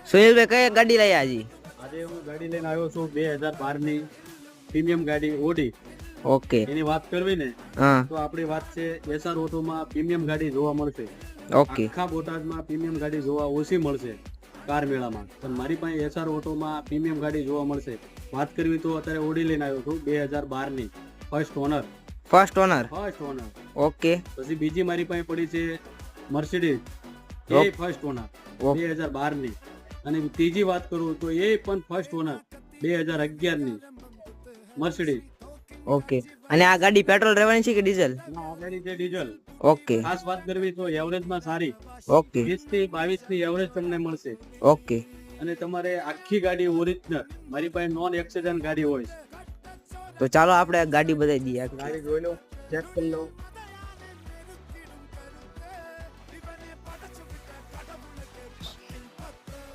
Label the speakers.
Speaker 1: સુનિલભાઈ કઈ ગાડી લઈ આજી?
Speaker 2: આજે હું ગાડી લઈને આવ્યો છું 2012 ની પ્રીમિયમ ગાડી ઓડી.
Speaker 1: ઓકે.
Speaker 2: એની વાત કરવી ને
Speaker 1: હા.
Speaker 2: તો આપણી વાત છે એસઆર ઓટોમાં પ્રીમિયમ ગાડી જોવા મળશે.
Speaker 1: ઓકે.
Speaker 2: આખા બોટાદમાં પ્રીમિયમ ગાડી જોવા ઓછી મળશે કાર મેળામાં, પણ મારી પાસે એસઆર ઓટોમાં પ્રીમિયમ ગાડી જોવા મળશે. વાત કરવી તો અત્યારે ઓડી લઈને આવ્યો છું 2012 ની first honour.
Speaker 1: First honour.
Speaker 2: First honour.
Speaker 1: Okay.
Speaker 2: પછી બીજી મારી પાસે પડી છે મર્સિડીઝ, એ ફર્સ્ટ ઓનર 2012 ની. અને ત્રીજી વાત કરું તો એ પણ ફર્સ્ટ ઓનર 2011 ની મર્સિડીઝ.
Speaker 1: ઓકે. અને આ ગાડી પેટ્રોલ રહેવાની છે કે ડીઝલ?
Speaker 2: આ ગાડી છે ડીઝલ.
Speaker 1: ઓકે.
Speaker 2: ખાસ વાત કરવી તો એવરેજમાં સારી,
Speaker 1: ઓકે.
Speaker 2: 20 થી 22 ની એવરેજ તમને મળશે.
Speaker 1: ઓકે.
Speaker 2: અને તમારે આખી ગાડી ઓરિજિનલ, મારી પાસે નોન એક્સિડન્ટ ગાડી હોય.
Speaker 1: તો ચાલો આપણે ગાડી બતાવી દઈએ.
Speaker 2: ગાડી જોઈ લો, ચેક કરી લો.